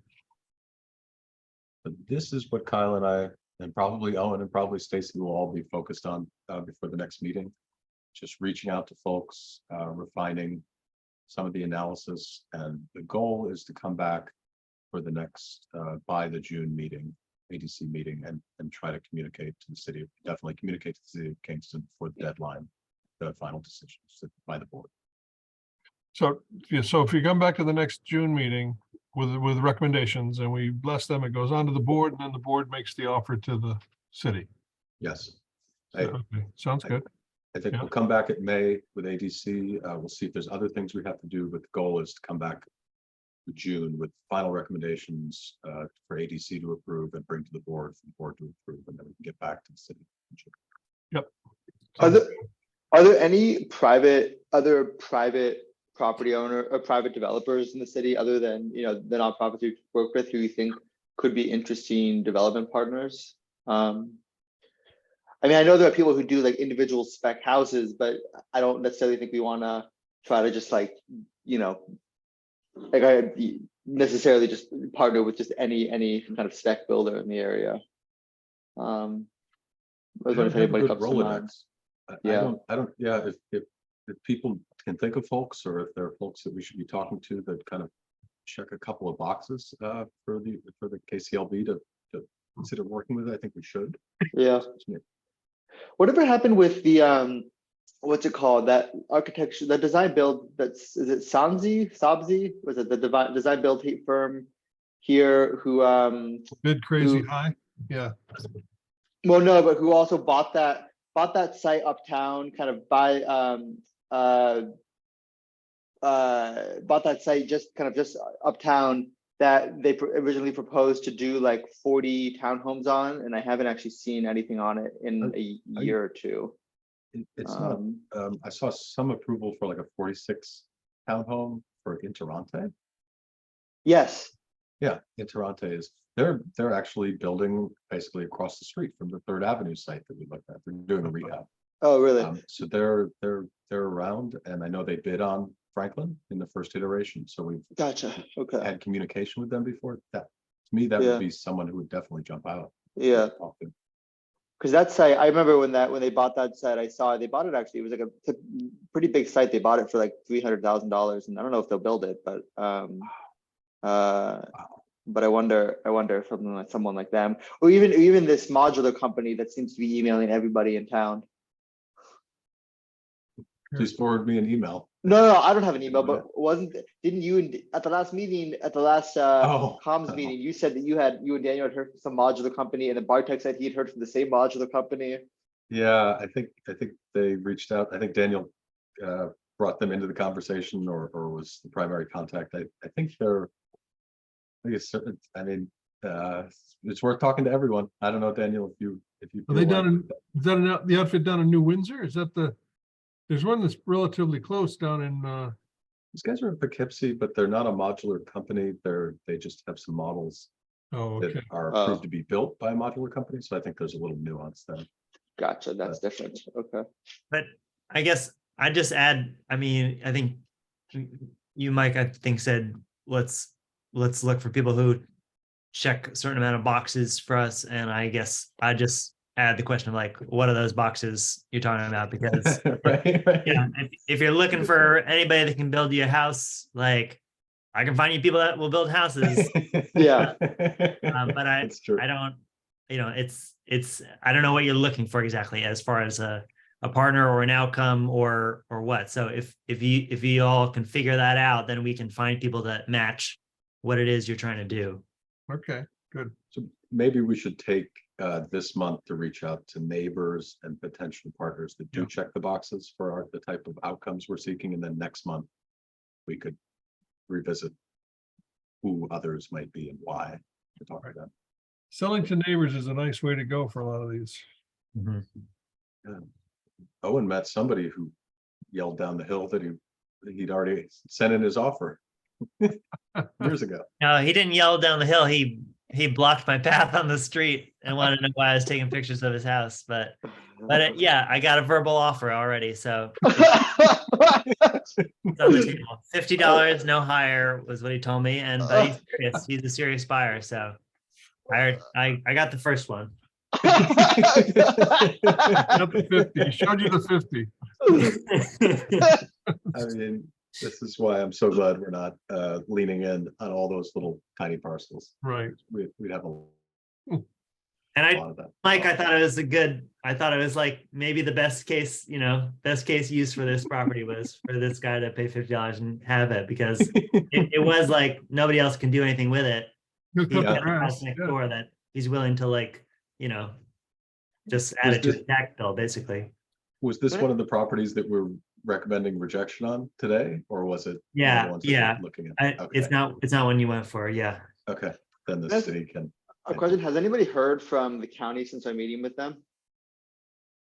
But this is what Kyle and I, and probably Owen and probably Stacy will all be focused on before the next meeting. Just reaching out to folks, refining some of the analysis, and the goal is to come back for the next by the June meeting, ADC meeting, and try to communicate to the city, definitely communicate to the city of Kingston before the deadline, the final decisions by the board. So, yeah, so if you come back to the next June meeting with recommendations and we bless them, it goes on to the board, and then the board makes the offer to the city. Yes. Okay, sounds good. I think Yeah. we'll come back at May with ADC. We'll see if there's other things we have to do, but the goal is to come back to June with final recommendations for ADC to approve and bring to the board for the board to approve, and then we can get back to the city. Yep. Are there any other private property owner or private developers in the city other than the nonprofits you work with who you think could be interesting development partners? I mean, I know there are people who do like individual spec houses, but I don't necessarily think we want to try to just necessarily just partner with just any kind of spec builder in the area. I was wondering if anybody comes to mind. Yeah, if people can think of folks, or if there are folks that we should be talking to that kind of check a couple of boxes for the KCLB to consider working with, I think we should. Yeah. Whatever happened with the what's it called, that architecture, the design build, is it Sabzi? Was it the design build firm here who Bid crazy high? Yeah. Well, no, but who also bought that site uptown, kind of bought that site just uptown that they originally proposed to do like 40 townhomes on, and I haven't actually seen anything on it in a year or two. It's not. I saw some approval for like a 46 townhome for Interante. Yes. Yeah, Interante is they're actually building basically across the street from the 3rd Avenue site that we looked at. They're doing a rehab. Oh, really? So they're around, and I know they bid on Franklin in the first iteration. So we've Okay. had communication with them before. That to me, that would be someone who would definitely jump out. Yeah. Because that site, I remember when they bought that site, I saw they bought it actually. It was like a pretty big site. They bought it for like $300,000, and I don't know if they'll build it, but But I wonder if someone like them, or even this modular company that seems to be emailing everybody in town. Please forward me an email. No, I don't have an email, but didn't you, at the last meeting, at the last comms meeting, you said that you and Daniel had heard from some modular company, and then Bartek said he'd heard from the same modular company. Yeah, I think they reached out. I think Daniel brought them into the conversation or was the primary contact. I think I mean, it's worth talking to everyone. I don't know, Daniel, if you Are they done? Is that the outfit down in New Windsor? Is that there's one that's relatively close down in, these guys are in Poughkeepsie, but they're not a modular company. They just have some models oh, okay. that are approved to be built by a modular company. So I think there's a little nuance there. Gotcha, that's different. Okay. But I guess I just add, I mean, I think you, Mike, I think said, let's look for people who check a certain amount of boxes for us. And I guess I just add the question of like, what are those boxes you're talking about? Because right. yeah, if you're looking for anybody that can build you a house, like I can find you people that will build houses. Yeah. But I don't, I don't know what you're looking for exactly as far as a partner or an outcome or what. So if you all can figure that out, then we can find people that match what it is you're trying to do. Okay, good. So maybe we should take this month to reach out to neighbors and potential partners that do check the boxes for the type of outcomes we're seeking. And then next month, we could revisit who others might be and why to talk about. Selling to neighbors is a nice way to go for a lot of these. Yeah. Owen met somebody who yelled down the hill that he'd already sent in his offer years ago. No, he didn't yell down the hill. He blocked my path on the street and wanted to know why I was taking pictures of his house. But yeah, I got a verbal offer already. So it's on the table. $50, no higher was what he told me. But he's serious. He's a serious buyer. So I got the first one. Not the 50. He showed you the 50. I mean, this is why I'm so glad we're not leaning in on all those little tiny parcels. Right. We'd have a And lot of that. Mike, I thought it was like maybe the best case use for this property was for this guy to pay $50 and have it, because it was like nobody else can do anything with it. He'll He's cut the got a grass, house next yeah. door that he's willing to just add it to the tax bill, basically. Was this one of the properties that we're recommending rejection on today, or was it? one of the ones that we're looking at? Okay. It's not one you went for. Yeah. Okay, then the That's- city can. A question, has anybody heard from the county since our meeting with them?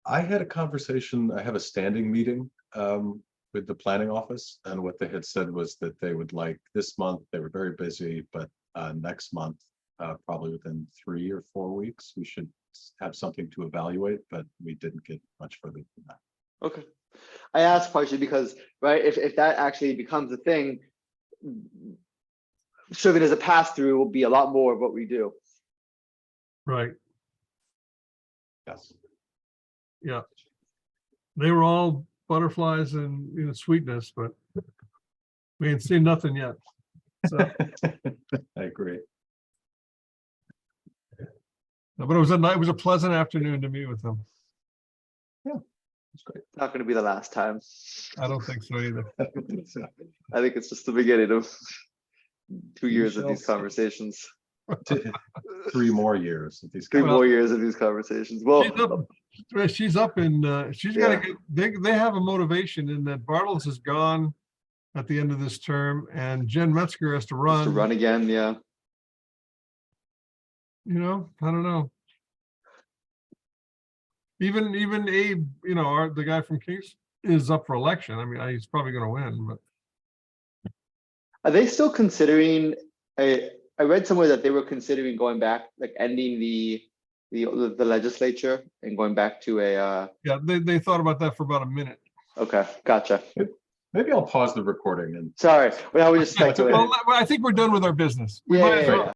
I had a conversation, I have a standing meeting with the planning office, and what they had said was that they would like this month, they were very busy, but next month, probably within 3 or 4 weeks, we should have something to evaluate, but we didn't get much further than that. Okay. I asked partially because, right, if that actually becomes a thing, serving as a pass-through will be a lot more of what we do. Right. Yes. Yeah. They were all butterflies and sweetness, but we ain't seen nothing yet. So, I agree. but it was a pleasant afternoon to meet with them. It's great. It's not going to be the last time. I don't think so either. I think it's just the beginning of 2 years of shall these see. conversations. 3 more years of these. 3 Well- more years of these conversations. Well, She's up in, she's got to Yeah. get, they have a motivation in that Bartles is gone at the end of this term and Jen Metzger has to run. to run again, yeah. I don't know. Even Abe, the guy from Kings is up for election. I mean, he's probably going to win, but Are they still considering? I read somewhere that they were considering going back, like ending the legislature and going back to a. yeah, they thought about that for about a minute. Okay, gotcha. Maybe I'll pause the recording and. Sorry, well, we just speculating. Well, I think we're done with our business. We Yeah, might as yeah, well- yeah.